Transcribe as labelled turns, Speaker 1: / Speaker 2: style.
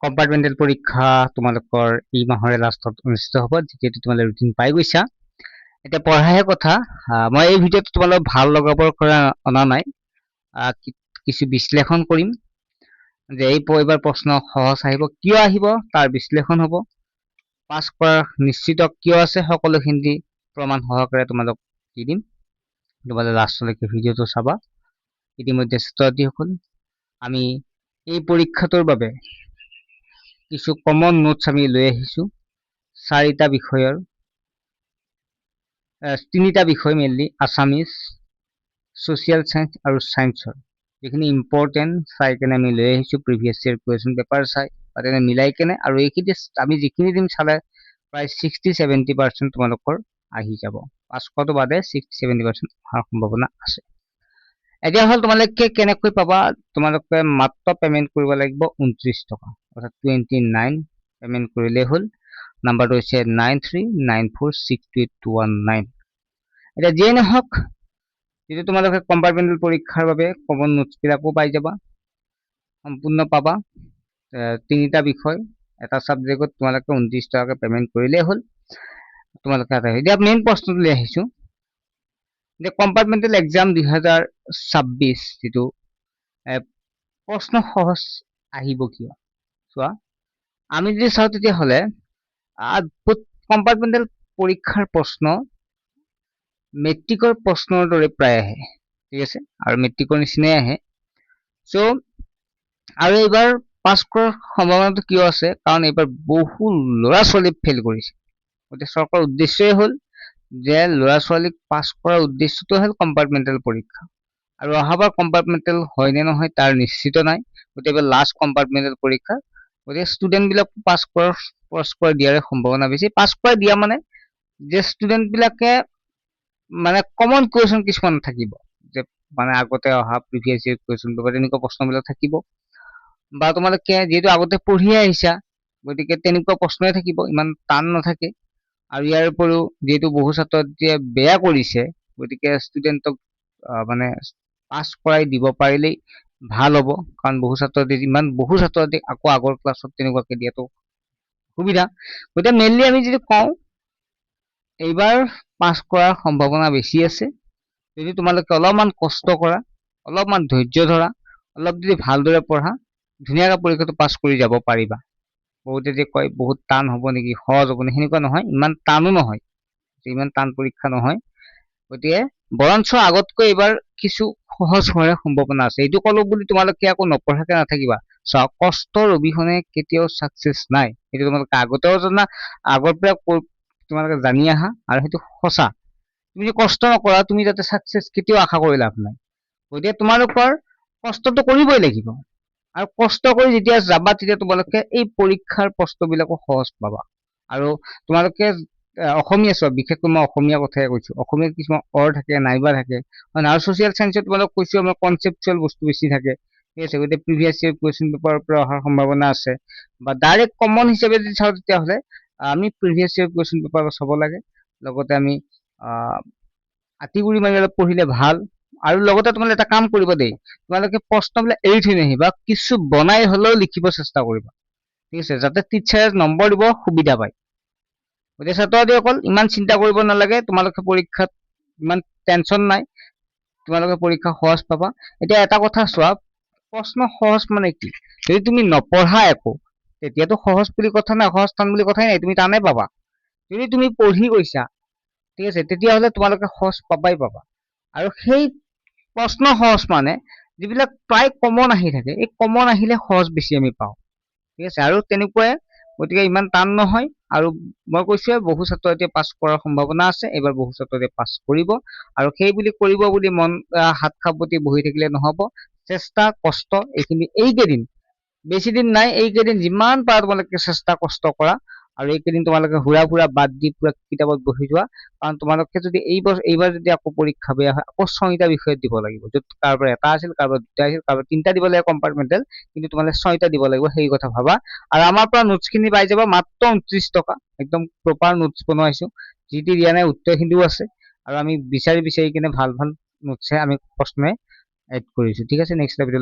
Speaker 1: Compartmental পৰীক্ষা তোমালোকৰ এই মাহৰে লাষ্টত অনুষ্ঠিত হ'ব, যিহেতু তোমালোকে ৰুটিন পাই গৈছা। এতিয়া পঢ়াহে কথা। মই এই ভিডিঅ'টো তোমালোক ভাল লগাবৰ পৰা অনা নাই, কিছু বিশ্লেষণ কৰিম যে এইবাৰ প্ৰশ্ন সহজ আহিব, কিয় আহিব তাৰ বিশ্লেষণ হ'ব। পাছ কৰাৰ নিশ্চিত কিয় আছে সকলোখিনি প্ৰমাণ সহকাৰে তোমালোক দি দিম। তোমালোকে লাষ্টলৈকে ভিডিঅ'টো চাবা। ইতিমধ্যে ছাত্ৰছাত্ৰীসকল, আমি এই পৰীক্ষাটোৰ বাবে কিছু কমন নোটছ আমি লৈ আহিছো। তিনিটা বিষয় মেইনলি, আছামিজ, ছ'চিয়েল চায়েন্স আৰু ছায়েন্সৰ যিখিনি ইম্পৰ্টেণ্ট চাই কেনে আমি লৈ আহিছো, প্ৰিভিয়াছ ইয়েৰ কুৱেশ্যন পেপাৰ চাই বা তেনে মিলাই কেনে, আৰু এইখিনি আমি যিখিনি দিম চালে প্ৰায় 60-70% তোমালোকৰ আহি যাব। 500টো বাদে 60-70% অহাৰ সম্ভাৱনা আছে। এতিয়া হ'ল তোমালোকে কেনেকৈ পাবা, তোমালোকে মাত্ৰ পেমেণ্ট কৰিব লাগিব 29 টকা, অৰ্থাৎ 29 পেমেণ্ট কৰিলেই হ'ল। নাম্বাৰটো হৈছে 9394628219। এতিয়া যিয়ে নহওক, যিটো তোমালোকে কম্পাৰ্টমেণ্টেল পৰীক্ষাৰ বাবে কমন নোটছবিলাকো পাই যাবা, সম্পূৰ্ণ পাবা। তিনিটা বিষয়, এটা ছাবজেক্টত তোমালোকে 29 টকাকৈ পেমেণ্ট কৰিলেই হ'ল। তোমালোকে এতিয়া মেইন প্ৰশ্নটো লৈ আহিছো যে কম্পাৰ্টমেণ্টেল এক্সাম 2026 যিটো প্ৰশ্ন সহজ আহিব কিয়। চোৱা, আমি যদি চাওঁ তেতিয়াহ'লে কম্পাৰ্টমেণ্টেল পৰীক্ষাৰ প্ৰশ্ন মেট্ৰিকৰ প্ৰশ্নৰ দৰে প্ৰায় আহে, ঠিক আছে, আৰু মেট্ৰিকৰ নিচিনাই আহে। চ' আৰু এইবাৰ পাছ কৰাৰ সম্ভাৱনাটো কিয় আছে, কাৰণ এইবাৰ বহু ল'ৰা ছোৱালী ফেইল কৰিছে। গতিকে চৰকাৰৰ উদ্দেশ্যই হ'ল যে ল'ৰা ছোৱালীক পাছ কৰাৰ উদ্দেশ্যটো হ'ল কম্পাৰ্টমেণ্টেল পৰীক্ষা, আৰু অহাবাৰ কম্পাৰ্টমেণ্টেল হয় নে নহয় তাৰ নিশ্চিত নাই। গতিকে এইবাৰ লাষ্ট কম্পাৰ্টমেণ্টেল পৰীক্ষা, গতিকে ষ্টুডেণ্টবিলাক পাছ কৰাই দিয়াৰ সম্ভাৱনা বেছি। পাছ কৰাই দিয়া মানে যে ষ্টুডেণ্টবিলাকে মানে কমন কুৱেশ্যন কিছুমান থাকিব, যে মানে আগতে অহা প্ৰিভিয়াছ ইয়েৰ কুৱেশ্যন পেপাৰ তেনেকুৱা প্ৰশ্নবিলাক থাকিব, বা তোমালোকে যিহেতু আগতে পঢ়িয়ে আহিছা গতিকে তেনেকুৱা প্ৰশ্নই থাকিব, ইমান টান নাথাকে। আৰু ইয়াৰ উপৰিও যিহেতু বহু ছাত্ৰ ছাত্ৰীয়ে বেয়া কৰিছে, গতিকে ষ্টুডেণ্টক মানে পাছ কৰাই দিব পাৰিলেই ভাল হ'ব, কাৰণ বহু ছাত্ৰ ছাত্ৰীক আকৌ আগৰ ক্লাছত তেনেকুৱাকৈ দিয়াটো সুবিধা। গতিকে মেইনলি আমি যদি কওঁ এইবাৰ পাছ কৰাৰ সম্ভাৱনা বেছি আছে যদি তোমালোকে অলপমান কষ্ট কৰা, অলপমান ধৈৰ্য ধৰা, অলপ যদি ভালদৰে পঢ়া, ধুনীয়াকৈ পৰীক্ষাটো পাছ কৰি যাব পাৰিবা। বহুতে যে কয় বহুত টান হ'ব নেকি, সহজ হ'ব নেকি, সেনেকুৱা নহয়, ইমান টানো নহয়, ইমান টান পৰীক্ষা নহয়। গতিকে বৰঞ্চ আগতকৈ এইবাৰ কিছু সহজ হোৱাৰ সম্ভাৱনা আছে। এইটো ক'লো বুলি তোমালোকে আকৌ নপঢ়াকে নাথাকিবা। চোৱা, কষ্টৰ অবিহনে কেতিয়াও ছাকচেছ নাই, সেইটো তোমালোকে আগতেও জানা, আগৰ পৰা তোমালোকে জানি আহা, আৰু সেইটো সঁচা। তুমি যদি কষ্ট নকৰা, তুমি যাতে ছাকচেছ কেতিয়াও আশা কৰি লাভ নাই। গতিকে তোমালোকৰ কষ্টটো কৰিবই লাগিব, আৰু কষ্ট কৰি যেতিয়া যাবা তেতিয়া তোমালোকে এই পৰীক্ষাৰ প্ৰশ্নবিলাকো সহজ পাবা। আৰু তোমালোকে অসমীয়া চোৱা, বিশেষকৈ মই অসমীয়া কথাই কৈছো, অসমীয়াত কিছুমান থাকে, নাইবা থাকে, আৰু ছ'চিয়েল চায়েন্সত তোমালোক কৈছো আমাৰ কনচেপচুৱেল বস্তু বেছি থাকে, ঠিক আছে। গতিকে প্ৰিভিয়াছ ইয়েৰ কুৱেশ্যন পেপাৰৰ পৰা অহাৰ সম্ভাৱনা আছে, বা ডাইৰেক্ট কমন হিচাপে যদি চাওঁ তেতিয়াহ'লে আমি প্ৰিভিয়াছ ইয়েৰ কুৱেশ্যন পেপাৰ চাব লাগে। লগতে আমি আঁতিগুৰি মাৰি অলপ পঢ়িলে ভাল। আৰু লগতে তোমালোকে এটা কাম কৰিব দেই, তোমালোকে প্ৰশ্নবিলাক এৰি থৈ নাহিবা, কিছু বনাই হ'লেও লিখিব চেষ্টা কৰিবা, ঠিক আছে, যাতে টিচাৰে নম্বৰ দিব সুবিধা পায়। গতিকে ছাত্ৰ ছাত্ৰীসকল ইমান চিন্তা কৰিব নালাগে, তোমালোকে পৰীক্ষাত ইমান টেনচন নাই, তোমালোকে পৰীক্ষা সহজ পাবা। এতিয়া এটা কথা চোৱা, প্ৰশ্ন সহজ মানে কি, যদি তুমি নপঢ়া একো তেতিয়াতো সহজ বুলি কথা নাই, সহজ টান বুলি কথাই নাই, তুমি টানেই পাবা। যদি তুমি পঢ়ি গৈছা, ঠিক আছে, তেতিয়াহ'লে তোমালোকে সহজ পাবাই পাবা। আৰু সেই প্ৰশ্ন সহজ মানে যিবিলাক প্ৰায় কমন আহি থাকে, এই কমন আহিলে সহজ বেছি আমি পাওঁ, ঠিক আছে। আৰু তেনেকুৱাই, গতিকে ইমান টান নহয়। আৰু মই কৈছোৱে বহু ছাত্ৰ ছাত্ৰীয়ে পাছ কৰাৰ সম্ভাৱনা আছে, এইবাৰ বহু ছাত্ৰ ছাত্ৰীয়ে পাছ কৰিব। আৰু সেই বুলি কৰিব বুলি মন হাত সাৱটি বহি থাকিলে নহ'ব, চেষ্টা কষ্ট এইখিনি, এইকেইদিন বেছি দিন নাই, এইকেইদিন যিমান পাৰা তোমালোকে চেষ্টা কষ্ট কৰা, আৰু এইকেইদিন তোমালোকে ঘূৰা বাদ দি পুৰা কিতাপত বহি যোৱা। কাৰণ তোমালোকে যদি এইবাৰ যদি আকৌ পৰীক্ষা বেয়া হয়, আকৌ 6টা বিষয়ত দিব লাগিব, য'ত কাৰোবাৰ এটা আছিল, কাৰোবাৰ 2টা আছিল, কাৰোবাৰ 3টা দিব লাগিব কম্পাৰ্টমেণ্টেল, কিন্তু তোমালোকে 6টা দিব লাগিব, সেই কথা ভাবা। আৰু আমাৰ পৰা নোটছখিনি পাই যাবা মাত্ৰ 29 টকা, একদম প্ৰপাৰ নোটছ বনাইছো, যি টি দিয়া নাই, উত্তৰখিনিও আছে। আৰু আমি বিচাৰি কিনে ভাল নোটছে আমি প্ৰশ্নই এড কৰিছো, ঠিক আছে। Next video'